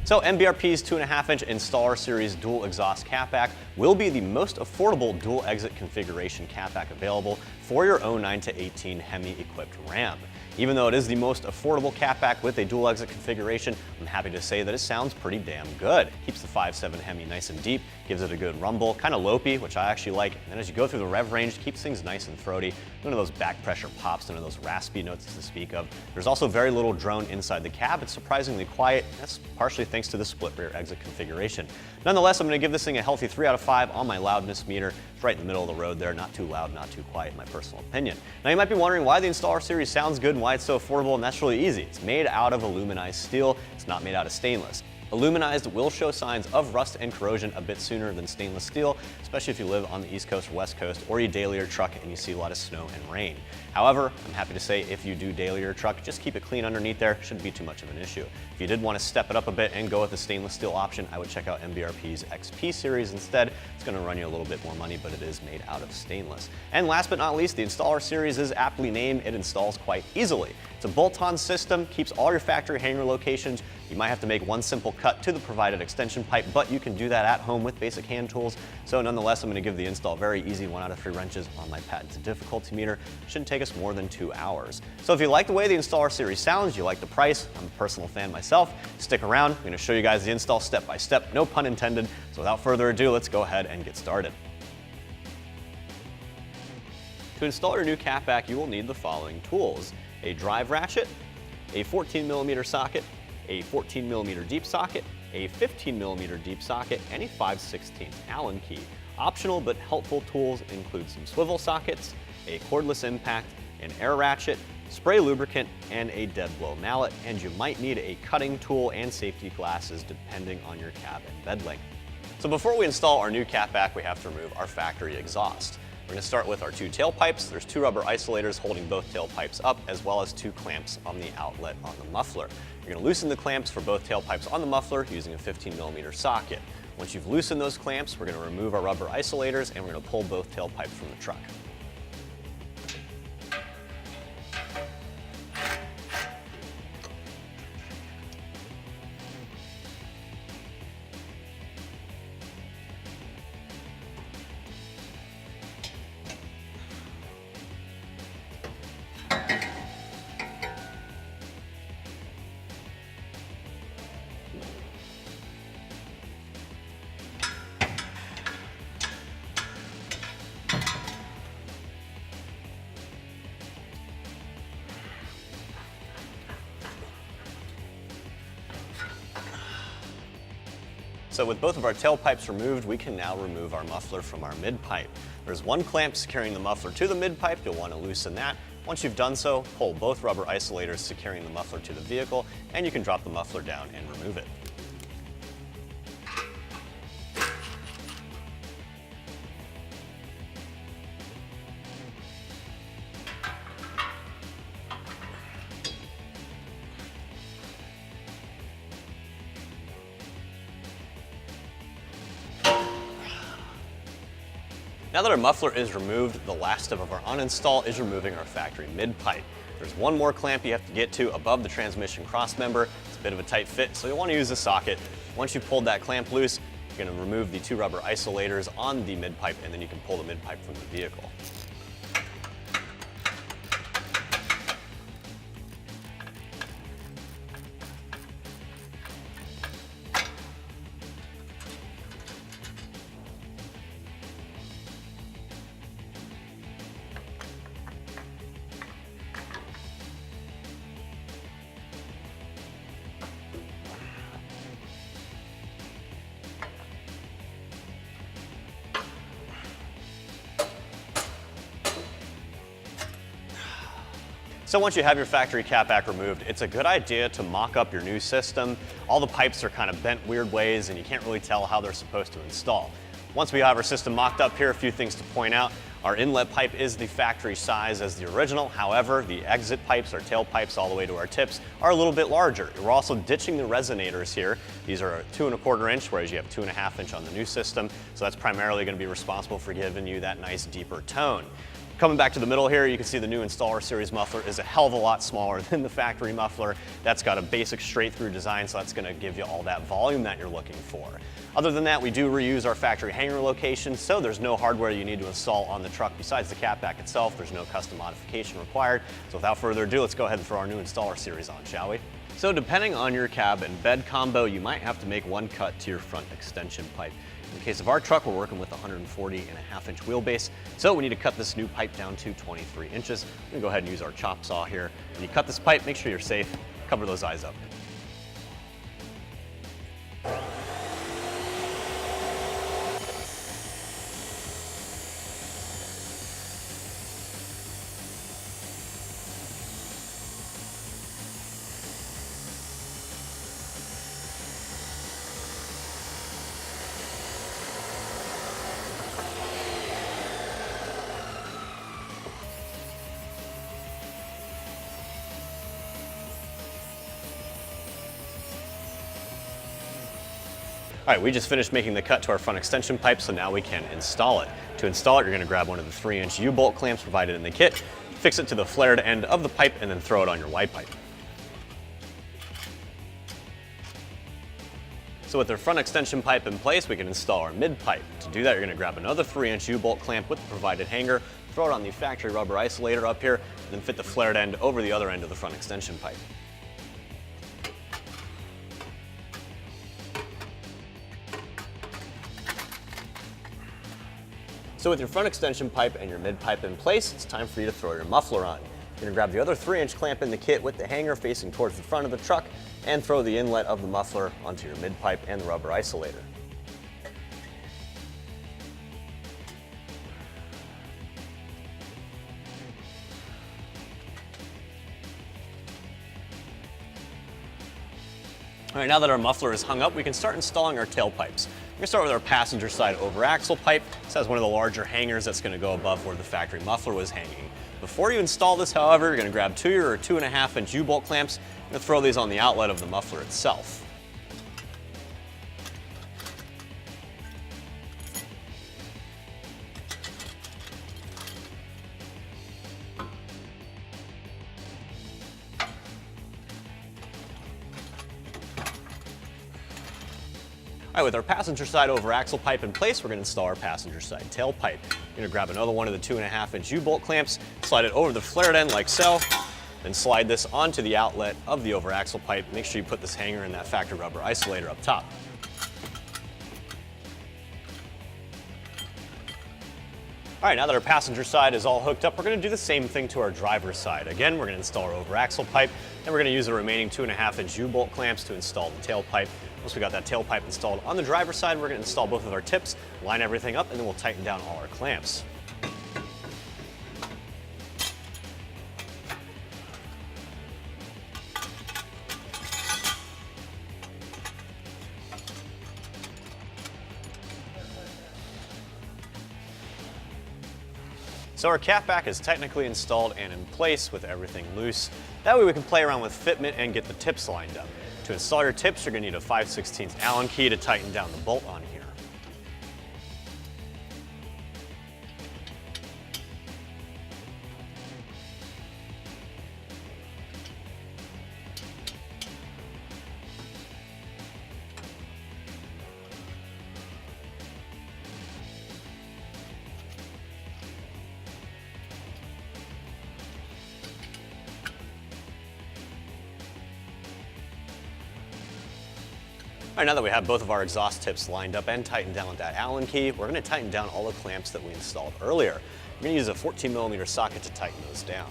So MBRP's 2.5-inch Installer Series dual exhaust catback will be the most affordable dual exit configuration catback available for your 09 to 18 Hemi equipped Ram. Even though it is the most affordable catback with a dual exit configuration, I'm happy to say that it sounds pretty damn good. Keeps the 5.7 Hemi nice and deep, gives it a good rumble, kind of lopey, which I actually like. And as you go through the rev range, it keeps things nice and throaty. None of those back pressure pops, none of those raspy notes to speak of. There's also very little drone inside the cab. It's surprisingly quiet. That's partially thanks to the split rear exit configuration. Nonetheless, I'm going to give this thing a healthy 3 out of 5 on my loudness meter. It's right in the middle of the road there, not too loud, not too quiet in my personal opinion. Now you might be wondering why the Installer Series sounds good and why it's so affordable, and that's really easy. It's made out of aluminized steel. It's not made out of stainless. Aluminized will show signs of rust and corrosion a bit sooner than stainless steel, especially if you live on the East Coast or West Coast, or you daily your truck and you see a lot of snow and rain. However, I'm happy to say if you do daily your truck, just keep it clean underneath there. Shouldn't be too much of an issue. If you did want to step it up a bit and go with the stainless steel option, I would check out MBRP's XP series instead. It's going to run you a little bit more money, but it is made out of stainless. And last but not least, the Installer Series is aptly named. It installs quite easily. It's a bolt-on system, keeps all your factory hanger locations. You might have to make one simple cut to the provided extension pipe, but you can do that at home with basic hand tools. So nonetheless, I'm going to give the install very easy, 1 out of 3 wrenches on my patented difficulty meter. Shouldn't take us more than 2 hours. So if you like the way the Installer Series sounds, you like the price, I'm a personal fan myself, stick around. I'm going to show you guys the install step by step, no pun intended. So without further ado, let's go ahead and get started. To install your new catback, you will need the following tools: a drive ratchet, a 14mm socket, a 14mm deep socket, a 15mm deep socket, and a 5/16 Allen key. Optional but helpful tools include some swivel sockets, a cordless impact, an air ratchet, spray lubricant, and a dead blow mallet, and you might need a cutting tool and safety glasses depending on your cab and bed length. So before we install our new catback, we have to remove our factory exhaust. We're going to start with our 2 tailpipes. There's 2 rubber isolators holding both tailpipes up, as well as 2 clamps on the outlet on the muffler. You're going to loosen the clamps for both tailpipes on the muffler using a 15mm socket. Once you've loosened those clamps, we're going to remove our rubber isolators and we're going to pull both tailpipes from the truck. So with both of our tailpipes removed, we can now remove our muffler from our mid-pipe. There's 1 clamp securing the muffler to the mid-pipe. You'll want to loosen that. Once you've done so, pull both rubber isolators securing the muffler to the vehicle, and you can drop the muffler down and remove it. Now that our muffler is removed, the last step of our uninstall is removing our factory mid-pipe. There's 1 more clamp you have to get to above the transmission cross member. It's a bit of a tight fit, so you'll want to use a socket. Once you've pulled that clamp loose, you're going to remove the 2 rubber isolators on the mid-pipe, and then you can pull the mid-pipe from the vehicle. So once you have your factory catback removed, it's a good idea to mock up your new system. All the pipes are kind of bent weird ways and you can't really tell how they're supposed to install. Once we have our system mocked up here, a few things to point out. Our inlet pipe is the factory size as the original. However, the exit pipes, our tailpipes all the way to our tips, are a little bit larger. We're also ditching the resonators here. These are 2¼ inch, whereas you have 2½ inch on the new system. So that's primarily going to be responsible for giving you that nice deeper tone. Coming back to the middle here, you can see the new Installer Series muffler is a hell of a lot smaller than the factory muffler. That's got a basic straight through design, so that's going to give you all that volume that you're looking for. Other than that, we do reuse our factory hanger location, so there's no hardware you need to install on the truck besides the catback itself. There's no custom modification required. So without further ado, let's go ahead and throw our new Installer Series on, shall we? So depending on your cab and bed combo, you might have to make one cut to your front extension pipe. In the case of our truck, we're working with a 140½ inch wheelbase, so we need to cut this new pipe down to 23 inches. I'm gonna go ahead and use our chop saw here. When you cut this pipe, make sure you're safe, cover those eyes up. All right, we just finished making the cut to our front extension pipe, so now we can install it. To install it, you're going to grab one of the 3-inch U-bolt clamps provided in the kit, fix it to the flared end of the pipe, and then throw it on your Y pipe. So with our front extension pipe in place, we can install our mid pipe. To do that, you're going to grab another 3-inch U-bolt clamp with the provided hanger, throw it on the factory rubber isolator up here, and then fit the flared end over the other end of the front extension pipe. So with your front extension pipe and your mid pipe in place, it's time for you to throw your muffler on. You're gonna grab the other 3-inch clamp in the kit with the hanger facing towards the front of the truck and throw the inlet of the muffler onto your mid pipe and the rubber isolator. All right, now that our muffler is hung up, we can start installing our tailpipes. We're gonna start with our passenger side over axle pipe. This has one of the larger hangers that's gonna go above where the factory muffler was hanging. Before you install this, however, you're gonna grab 2 or 2½ inch U-bolt clamps and throw these on the outlet of the muffler itself. All right, with our passenger side over axle pipe in place, we're going to install our passenger side tailpipe. You're going to grab another one of the 2½ inch U-bolt clamps, slide it over the flared end like so, then slide this onto the outlet of the over axle pipe. Make sure you put this hanger in that factory rubber isolator up top. All right, now that our passenger side is all hooked up, we're going to do the same thing to our driver's side. Again, we're going to install our over axle pipe, and we're going to use the remaining 2½ inch U-bolt clamps to install the tailpipe. Once we got that tailpipe installed on the driver's side, we're going to install both of our tips, line everything up, and then we'll tighten down all our clamps. So our catback is technically installed and in place with everything loose. That way we can play around with fitment and get the tips lined up. To install your tips, you're going to need a 5/16 Allen key to tighten down the bolt on here. All right, now that we have both of our exhaust tips lined up and tightened down with that Allen key, we're going to tighten down all the clamps that we installed earlier. We're going to use a 14mm socket to tighten those down.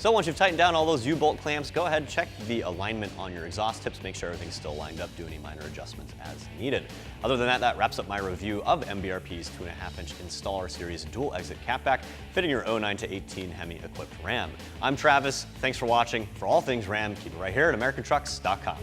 So once you've tightened down all those U-bolt clamps, go ahead and check the alignment on your exhaust tips, make sure everything's still lined up, do any minor adjustments as needed. Other than that, that wraps up my review of MBRP's 2.5-inch Installer Series dual exit catback fitting your 09 to 18 Hemi equipped Ram. I'm Travis, thanks for watching. For all things Ram, keep it right here at AmericanTrucks.com.